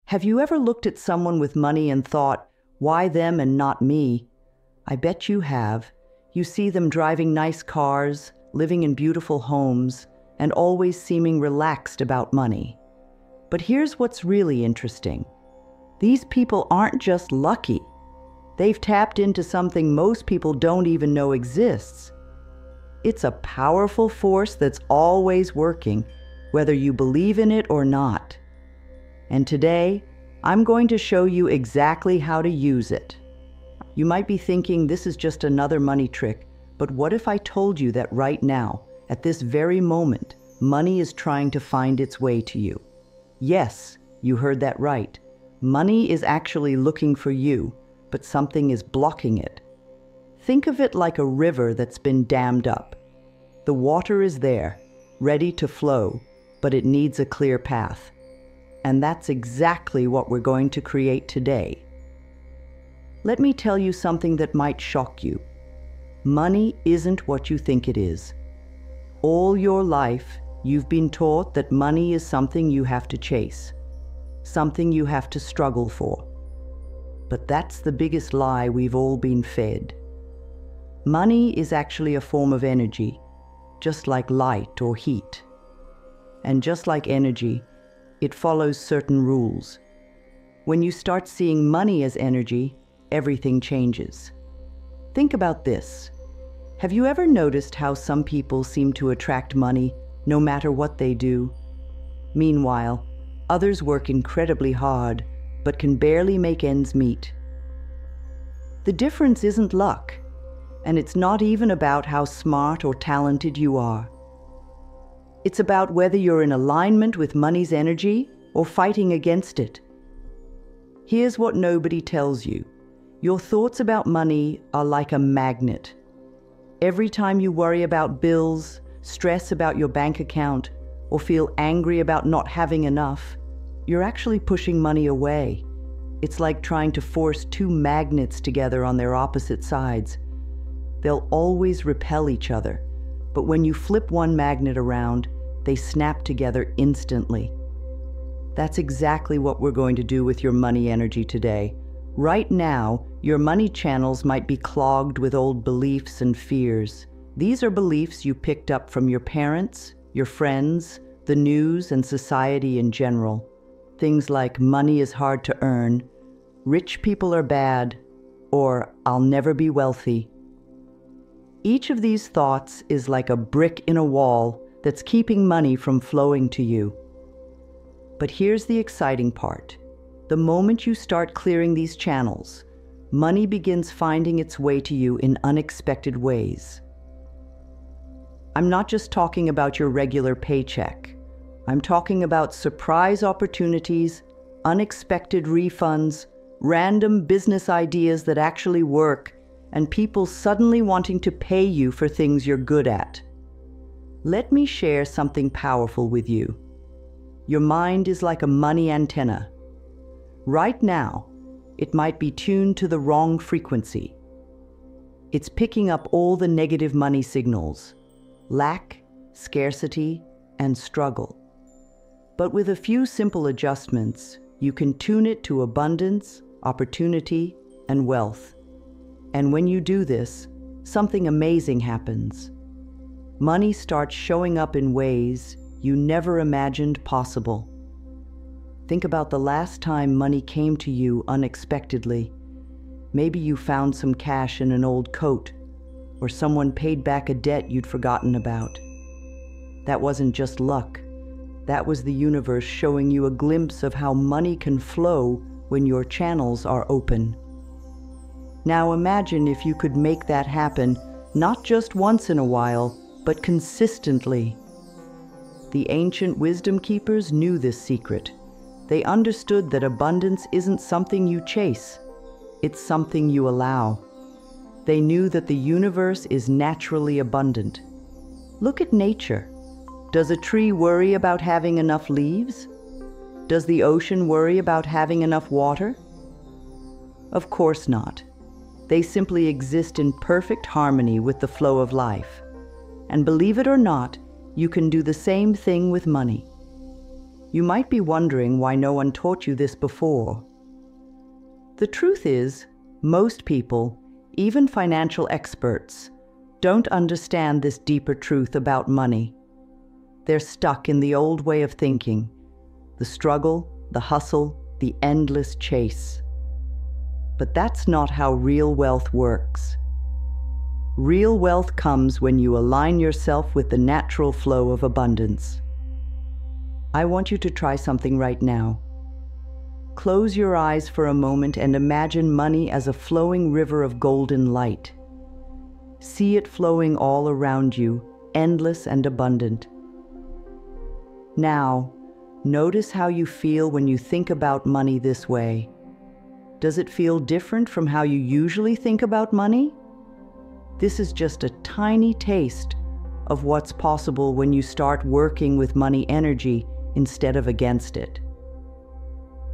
Have you ever looked at someone with money and thought, why them and not me? I bet you have. You see them driving nice cars, living in beautiful homes, and always seeming relaxed about money. But here's what's really interesting. These people aren't just lucky. They've tapped into something most people don't even know exists. It's a powerful force that's always working, whether you believe in it or not. And today, I'm going to show you exactly how to use it. You might be thinking this is just another money trick, but what if I told you that right now, at this very moment, money is trying to find its way to you? Yes, you heard that right. Money is actually looking for you, but something is blocking it. Think of it like a river that's been dammed up. The water is there, ready to flow, but it needs a clear path. And that's exactly what we're going to create today. Let me tell you something that might shock you. Money isn't what you think it is. All your life, you've been taught that money is something you have to chase, something you have to struggle for. But that's the biggest lie we've all been fed. Money is actually a form of energy, just like light or heat. And just like energy, it follows certain rules. When you start seeing money as energy, everything changes. Think about this. Have you ever noticed how some people seem to attract money no matter what they do? Meanwhile, others work incredibly hard, but can barely make ends meet. The difference isn't luck, and it's not even about how smart or talented you are. It's about whether you're in alignment with money's energy or fighting against it. Here's what nobody tells you. Your thoughts about money are like a magnet. Every time you worry about bills, stress about your bank account, or feel angry about not having enough, you're actually pushing money away. It's like trying to force two magnets together on their opposite sides. They'll always repel each other, but when you flip one magnet around, they snap together instantly. That's exactly what we're going to do with your money energy today. Right now, your money channels might be clogged with old beliefs and fears. These are beliefs you picked up from your parents, your friends, the news, and society in general. Things like money is hard to earn, rich people are bad, or I'll never be wealthy. Each of these thoughts is like a brick in a wall that's keeping money from flowing to you. But here's the exciting part. The moment you start clearing these channels, money begins finding its way to you in unexpected ways. I'm not just talking about your regular paycheck. I'm talking about surprise opportunities, unexpected refunds, random business ideas that actually work, and people suddenly wanting to pay you for things you're good at. Let me share something powerful with you. Your mind is like a money antenna. Right now, it might be tuned to the wrong frequency. It's picking up all the negative money signals, lack, scarcity, and struggle. But with a few simple adjustments, you can tune it to abundance, opportunity, and wealth. And when you do this, something amazing happens. Money starts showing up in ways you never imagined possible. Think about the last time money came to you unexpectedly. Maybe you found some cash in an old coat, or someone paid back a debt you'd forgotten about. That wasn't just luck. That was the universe showing you a glimpse of how money can flow when your channels are open. Now imagine if you could make that happen, not just once in a while, but consistently. The ancient wisdom keepers knew this secret. They understood that abundance isn't something you chase, it's something you allow. They knew that the universe is naturally abundant. Look at nature. Does a tree worry about having enough leaves? Does the ocean worry about having enough water? Of course not. They simply exist in perfect harmony with the flow of life. And believe it or not, you can do the same thing with money. You might be wondering why no one taught you this before. The truth is, most people, even financial experts, don't understand this deeper truth about money. They're stuck in the old way of thinking, the struggle, the hustle, the endless chase. But that's not how real wealth works. Real wealth comes when you align yourself with the natural flow of abundance. I want you to try something right now. Close your eyes for a moment and imagine money as a flowing river of golden light. See it flowing all around you, endless and abundant. Now, notice how you feel when you think about money this way. Does it feel different from how you usually think about money? This is just a tiny taste of what's possible when you start working with money energy instead of against it.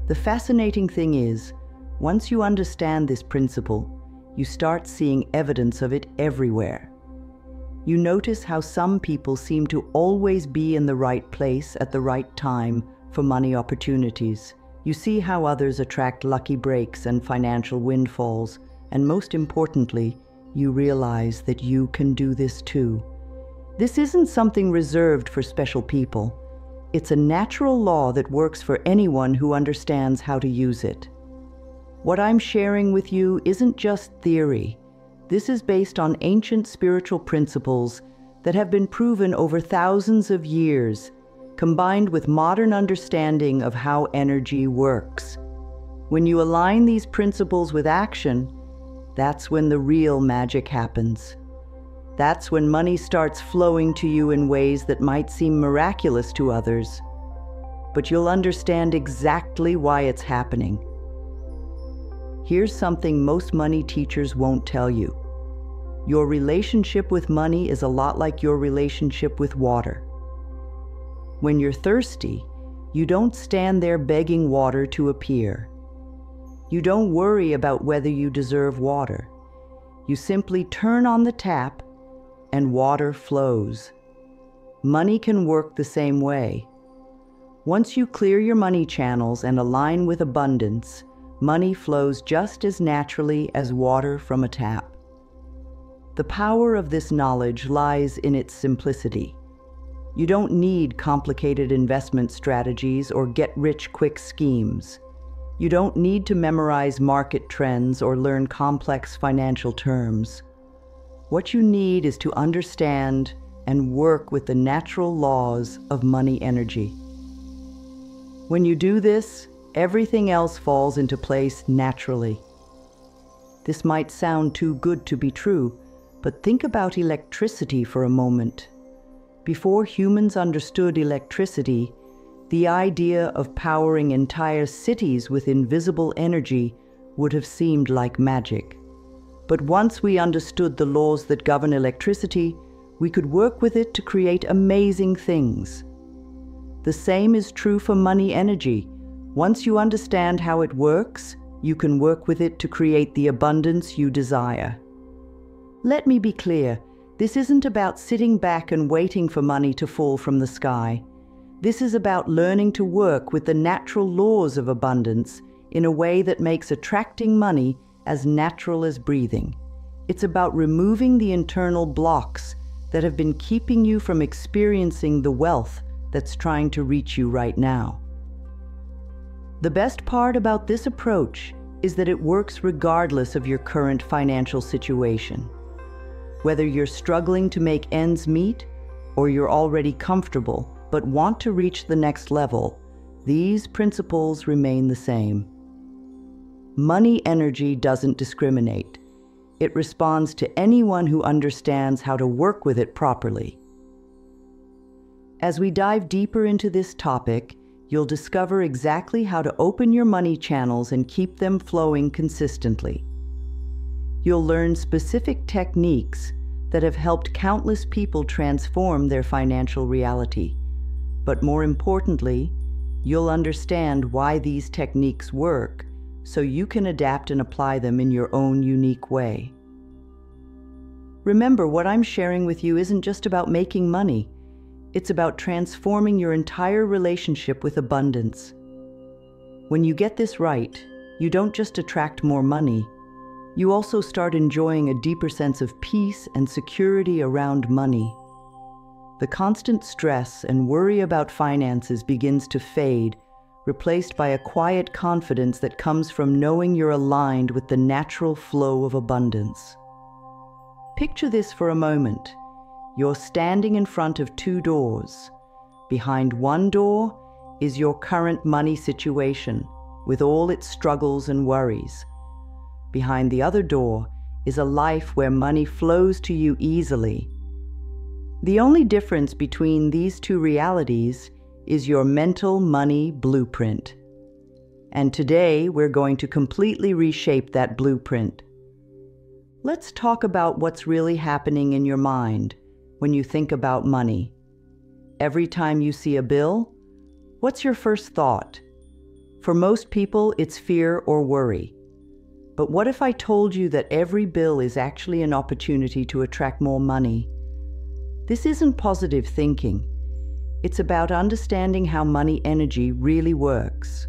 The fascinating thing is, once you understand this principle, you start seeing evidence of it everywhere. You notice how some people seem to always be in the right place at the right time for money opportunities. You see how others attract lucky breaks and financial windfalls, and most importantly, you realize that you can do this too. This isn't something reserved for special people. It's a natural law that works for anyone who understands how to use it. What I'm sharing with you isn't just theory. This is based on ancient spiritual principles that have been proven over thousands of years, combined with modern understanding of how energy works. When you align these principles with action, that's when the real magic happens. That's when money starts flowing to you in ways that might seem miraculous to others, but you'll understand exactly why it's happening. Here's something most money teachers won't tell you. Your relationship with money is a lot like your relationship with water. When you're thirsty, you don't stand there begging water to appear. You don't worry about whether you deserve water. You simply turn on the tap and water flows. Money can work the same way. Once you clear your money channels and align with abundance, money flows just as naturally as water from a tap. The power of this knowledge lies in its simplicity. You don't need complicated investment strategies or get-rich-quick schemes. You don't need to memorize market trends or learn complex financial terms. What you need is to understand and work with the natural laws of money energy. When you do this, everything else falls into place naturally. This might sound too good to be true, but think about electricity for a moment. Before humans understood electricity, the idea of powering entire cities with invisible energy would have seemed like magic. But once we understood the laws that govern electricity, we could work with it to create amazing things. The same is true for money energy. Once you understand how it works, you can work with it to create the abundance you desire. Let me be clear, this isn't about sitting back and waiting for money to fall from the sky. This is about learning to work with the natural laws of abundance in a way that makes attracting money as natural as breathing. It's about removing the internal blocks that have been keeping you from experiencing the wealth that's trying to reach you right now. The best part about this approach is that it works regardless of your current financial situation. Whether you're struggling to make ends meet or you're already comfortable but want to reach the next level, these principles remain the same. Money energy doesn't discriminate. It responds to anyone who understands how to work with it properly. As we dive deeper into this topic, you'll discover exactly how to open your money channels and keep them flowing consistently. You'll learn specific techniques that have helped countless people transform their financial reality. But more importantly, you'll understand why these techniques work, so you can adapt and apply them in your own unique way. Remember, what I'm sharing with you isn't just about making money. It's about transforming your entire relationship with abundance. When you get this right, you don't just attract more money, you also start enjoying a deeper sense of peace and security around money. The constant stress and worry about finances begins to fade, replaced by a quiet confidence that comes from knowing you're aligned with the natural flow of abundance. Picture this for a moment. You're standing in front of two doors. Behind one door is your current money situation, with all its struggles and worries. Behind the other door is a life where money flows to you easily. The only difference between these two realities is your mental money blueprint. And today, we're going to completely reshape that blueprint. Let's talk about what's really happening in your mind when you think about money. Every time you see a bill, what's your first thought? For most people, it's fear or worry. But what if I told you that every bill is actually an opportunity to attract more money? This isn't positive thinking. It's about understanding how money energy really works.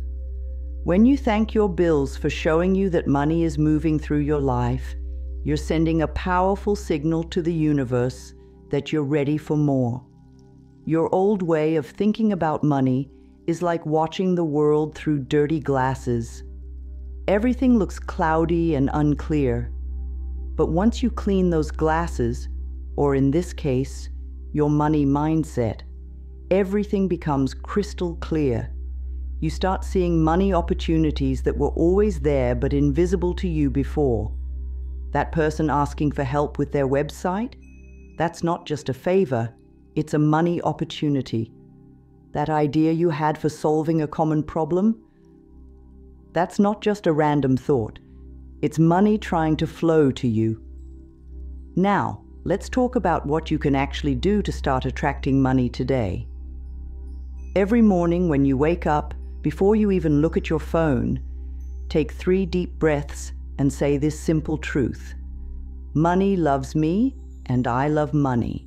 When you thank your bills for showing you that money is moving through your life, you're sending a powerful signal to the universe that you're ready for more. Your old way of thinking about money is like watching the world through dirty glasses. Everything looks cloudy and unclear. But once you clean those glasses, or in this case, your money mindset, everything becomes crystal clear. You start seeing money opportunities that were always there but invisible to you before. That person asking for help with their website? That's not just a favor, it's a money opportunity. That idea you had for solving a common problem? That's not just a random thought. It's money trying to flow to you. Now, let's talk about what you can actually do to start attracting money today. Every morning when you wake up, before you even look at your phone, take 3 deep breaths and say this simple truth. Money loves me, and I love money.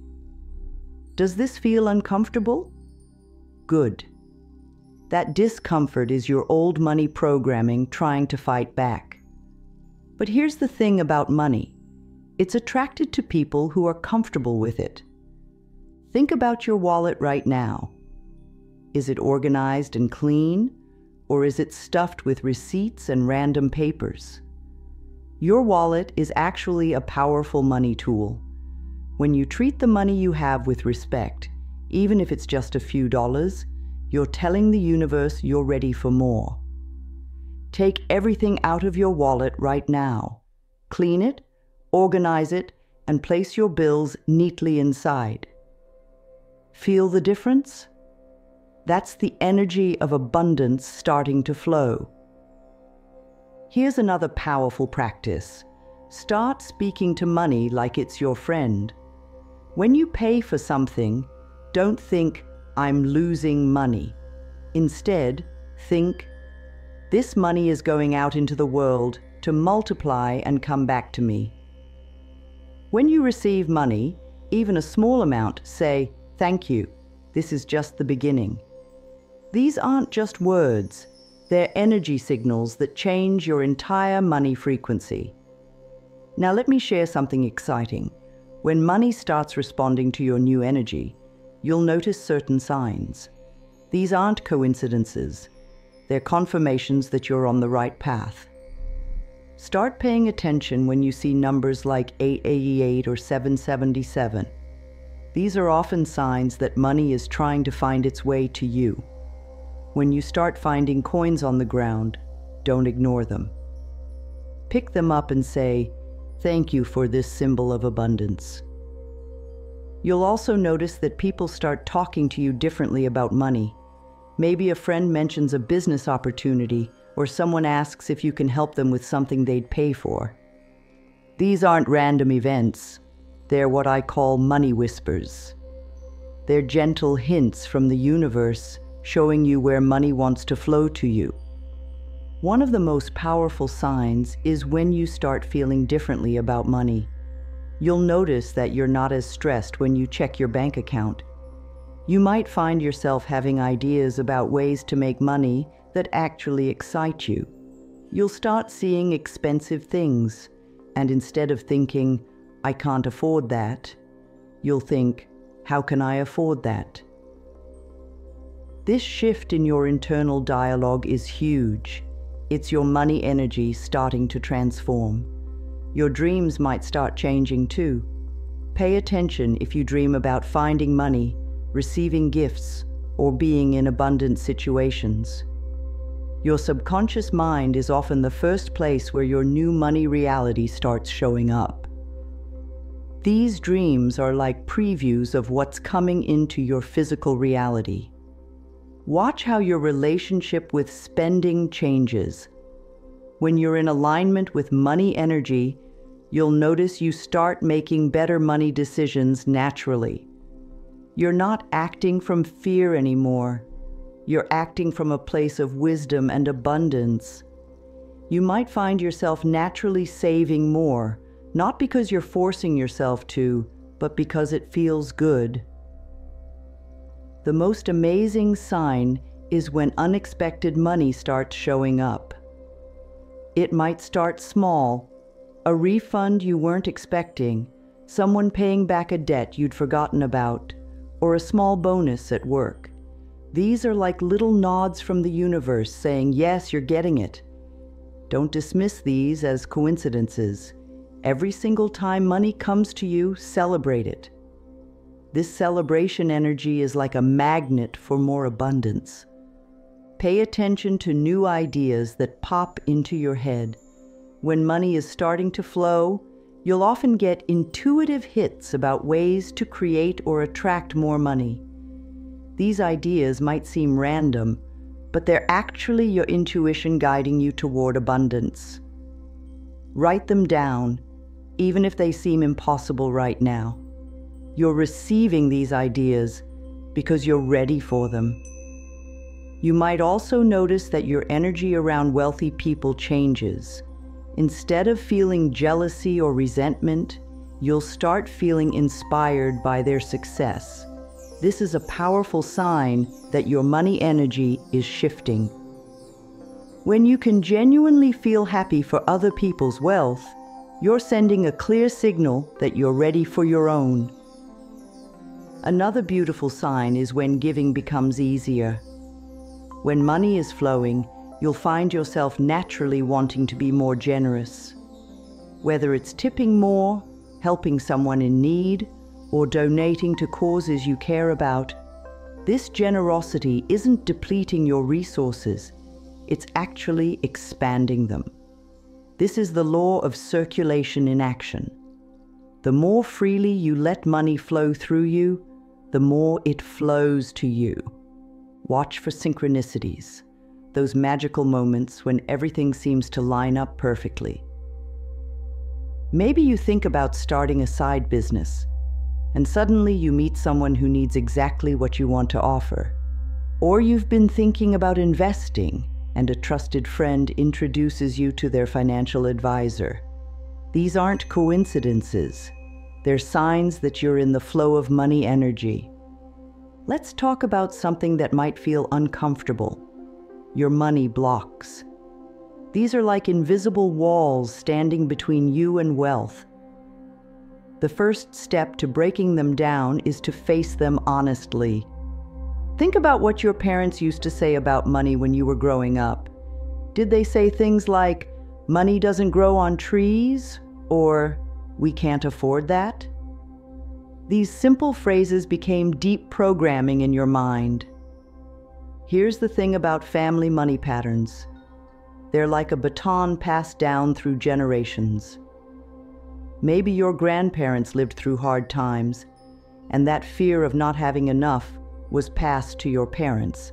Does this feel uncomfortable? Good. That discomfort is your old money programming trying to fight back. But here's the thing about money. It's attracted to people who are comfortable with it. Think about your wallet right now. Is it organized and clean, or is it stuffed with receipts and random papers? Your wallet is actually a powerful money tool. When you treat the money you have with respect, even if it's just a few dollars, you're telling the universe you're ready for more. Take everything out of your wallet right now. Clean it, organize it, and place your bills neatly inside. Feel the difference? That's the energy of abundance starting to flow. Here's another powerful practice. Start speaking to money like it's your friend. When you pay for something, don't think, "I'm losing money." Instead, think, "This money is going out into the world to multiply and come back to me." When you receive money, even a small amount, say, "Thank you. This is just the beginning." These aren't just words. They're energy signals that change your entire money frequency. Now let me share something exciting. When money starts responding to your new energy, you'll notice certain signs. These aren't coincidences. They're confirmations that you're on the right path. Start paying attention when you see numbers like 888 or 777. These are often signs that money is trying to find its way to you. When you start finding coins on the ground, don't ignore them. Pick them up and say, "Thank you for this symbol of abundance." You'll also notice that people start talking to you differently about money. Maybe a friend mentions a business opportunity, or someone asks if you can help them with something they'd pay for. These aren't random events. They're what I call money whispers. They're gentle hints from the universe showing you where money wants to flow to you. One of the most powerful signs is when you start feeling differently about money. You'll notice that you're not as stressed when you check your bank account. You might find yourself having ideas about ways to make money that actually excite you. You'll start seeing expensive things, and instead of thinking, "I can't afford that," you'll think, "How can I afford that?" This shift in your internal dialogue is huge. It's your money energy starting to transform. Your dreams might start changing too. Pay attention if you dream about finding money, receiving gifts, or being in abundant situations. Your subconscious mind is often the first place where your new money reality starts showing up. These dreams are like previews of what's coming into your physical reality. Watch how your relationship with spending changes. When you're in alignment with money energy, you'll notice you start making better money decisions naturally. You're not acting from fear anymore. You're acting from a place of wisdom and abundance. You might find yourself naturally saving more, not because you're forcing yourself to, but because it feels good. The most amazing sign is when unexpected money starts showing up. It might start small, a refund you weren't expecting, someone paying back a debt you'd forgotten about, or a small bonus at work. These are like little nods from the universe saying, "Yes, you're getting it." Don't dismiss these as coincidences. Every single time money comes to you, celebrate it. This celebration energy is like a magnet for more abundance. Pay attention to new ideas that pop into your head. When money is starting to flow, you'll often get intuitive hits about ways to create or attract more money. These ideas might seem random, but they're actually your intuition guiding you toward abundance. Write them down, even if they seem impossible right now. You're receiving these ideas because you're ready for them. You might also notice that your energy around wealthy people changes. Instead of feeling jealousy or resentment, you'll start feeling inspired by their success. This is a powerful sign that your money energy is shifting. When you can genuinely feel happy for other people's wealth, you're sending a clear signal that you're ready for your own. Another beautiful sign is when giving becomes easier. When money is flowing, you'll find yourself naturally wanting to be more generous. Whether it's tipping more, helping someone in need, or donating to causes you care about, this generosity isn't depleting your resources, it's actually expanding them. This is the law of circulation in action. The more freely you let money flow through you, the more it flows to you. Watch for synchronicities, those magical moments when everything seems to line up perfectly. Maybe you think about starting a side business, and suddenly you meet someone who needs exactly what you want to offer. Or you've been thinking about investing, and a trusted friend introduces you to their financial advisor. These aren't coincidences. They're signs that you're in the flow of money energy. Let's talk about something that might feel uncomfortable: your money blocks. These are like invisible walls standing between you and wealth. The first step to breaking them down is to face them honestly. Think about what your parents used to say about money when you were growing up. Did they say things like, "Money doesn't grow on trees," or "We can't afford that"? These simple phrases became deep programming in your mind. Here's the thing about family money patterns. They're like a baton passed down through generations. Maybe your grandparents lived through hard times, and that fear of not having enough was passed to your parents,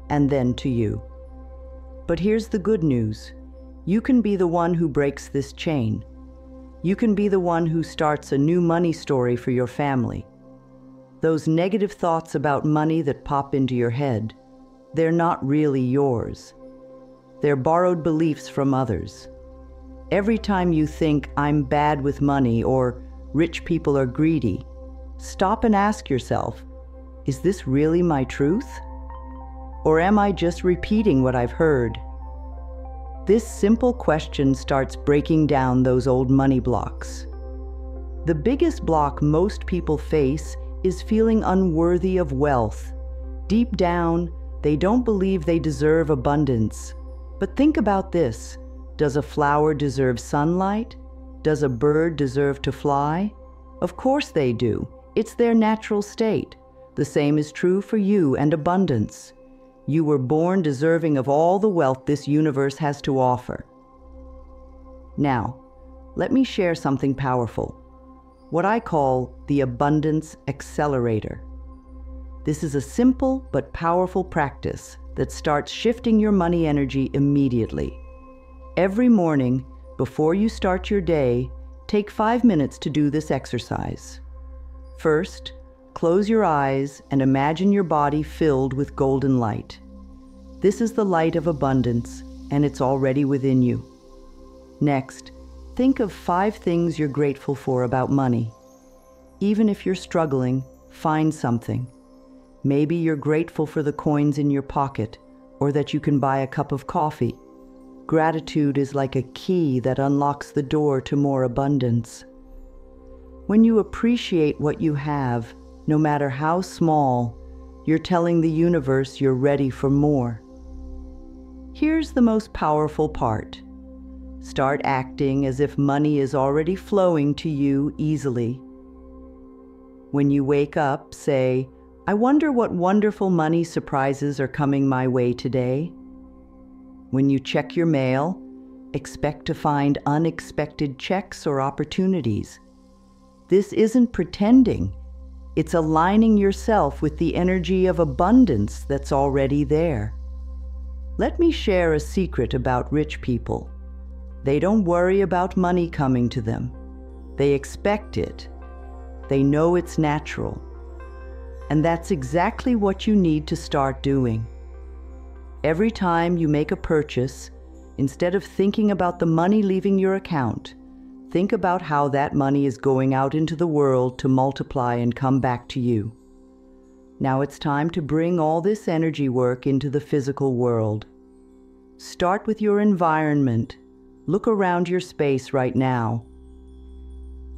and then to you. But here's the good news. You can be the one who breaks this chain. You can be the one who starts a new money story for your family. Those negative thoughts about money that pop into your head, they're not really yours. They're borrowed beliefs from others. Every time you think, "I'm bad with money," or "rich people are greedy," stop and ask yourself, is this really my truth? Or am I just repeating what I've heard? This simple question starts breaking down those old money blocks. The biggest block most people face is feeling unworthy of wealth. Deep down, they don't believe they deserve abundance. But think about this. Does a flower deserve sunlight? Does a bird deserve to fly? Of course they do. It's their natural state. The same is true for you and abundance. You were born deserving of all the wealth this universe has to offer. Now, let me share something powerful. What I call the Abundance Accelerator. This is a simple but powerful practice that starts shifting your money energy immediately. Every morning, before you start your day, take 5 minutes to do this exercise. First, close your eyes and imagine your body filled with golden light. This is the light of abundance, and it's already within you. Next, think of 5 things you're grateful for about money. Even if you're struggling, find something. Maybe you're grateful for the coins in your pocket, or that you can buy a cup of coffee. Gratitude is like a key that unlocks the door to more abundance. When you appreciate what you have, no matter how small, you're telling the universe you're ready for more. Here's the most powerful part. Start acting as if money is already flowing to you easily. When you wake up, say, "I wonder what wonderful money surprises are coming my way today." When you check your mail, expect to find unexpected checks or opportunities. This isn't pretending. It's aligning yourself with the energy of abundance that's already there. Let me share a secret about rich people. They don't worry about money coming to them. They expect it. They know it's natural. And that's exactly what you need to start doing. Every time you make a purchase, instead of thinking about the money leaving your account, think about how that money is going out into the world to multiply and come back to you. Now it's time to bring all this energy work into the physical world. Start with your environment. Look around your space right now.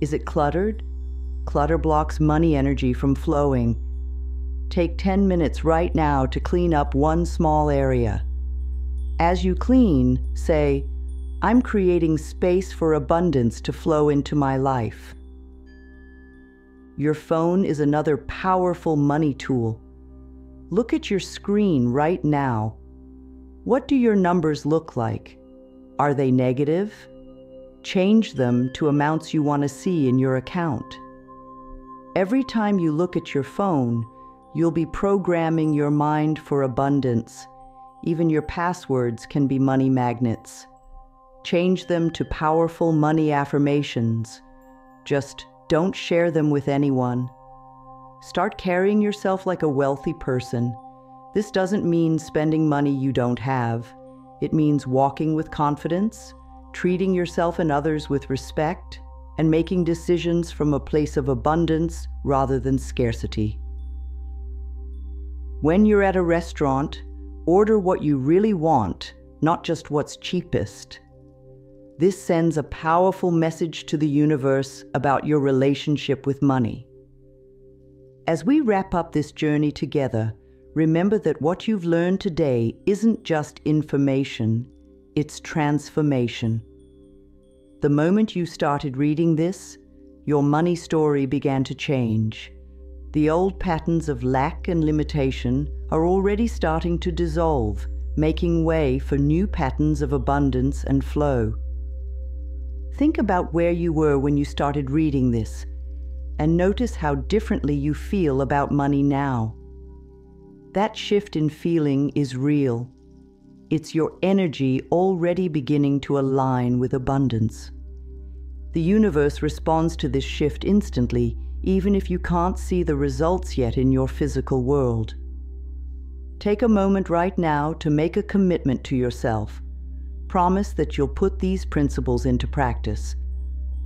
Is it cluttered? Clutter blocks money energy from flowing. Take 10 minutes right now to clean up one small area. As you clean, say, "I'm creating space for abundance to flow into my life." Your phone is another powerful money tool. Look at your screen right now. What do your numbers look like? Are they negative? Change them to amounts you want to see in your account. Every time you look at your phone, you'll be programming your mind for abundance. Even your passwords can be money magnets. Change them to powerful money affirmations. Just don't share them with anyone. Start carrying yourself like a wealthy person. This doesn't mean spending money you don't have. It means walking with confidence, treating yourself and others with respect, and making decisions from a place of abundance rather than scarcity. When you're at a restaurant, order what you really want, not just what's cheapest. This sends a powerful message to the universe about your relationship with money. As we wrap up this journey together, remember that what you've learned today isn't just information, it's transformation. The moment you started reading this, your money story began to change. The old patterns of lack and limitation are already starting to dissolve, making way for new patterns of abundance and flow. Think about where you were when you started reading this, and notice how differently you feel about money now. That shift in feeling is real. It's your energy already beginning to align with abundance. The universe responds to this shift instantly, even if you can't see the results yet in your physical world. Take a moment right now to make a commitment to yourself. Promise that you'll put these principles into practice,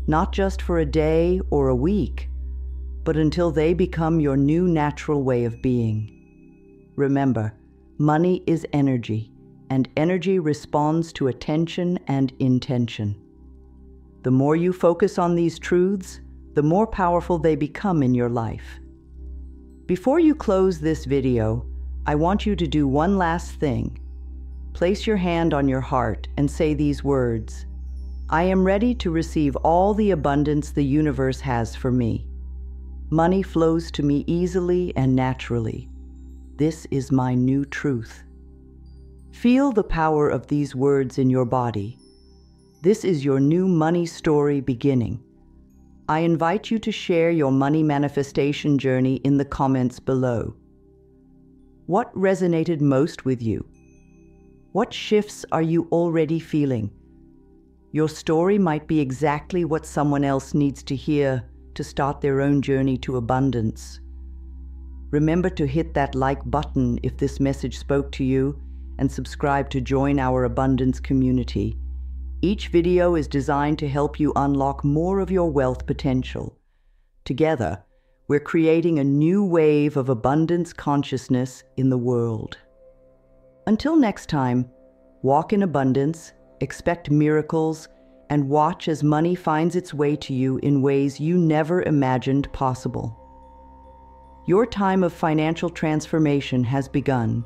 not just for a day or a week, but until they become your new natural way of being. Remember, money is energy, and energy responds to attention and intention. The more you focus on these truths, the more powerful they become in your life. Before you close this video, I want you to do one last thing. Place your hand on your heart and say these words: I am ready to receive all the abundance the universe has for me. Money flows to me easily and naturally. This is my new truth. Feel the power of these words in your body. This is your new money story beginning. I invite you to share your money manifestation journey in the comments below. What resonated most with you? What shifts are you already feeling? Your story might be exactly what someone else needs to hear to start their own journey to abundance. Remember to hit that like button if this message spoke to you, and subscribe to join our abundance community. Each video is designed to help you unlock more of your wealth potential. Together, we're creating a new wave of abundance consciousness in the world. Until next time, walk in abundance, expect miracles, and watch as money finds its way to you in ways you never imagined possible. Your time of financial transformation has begun,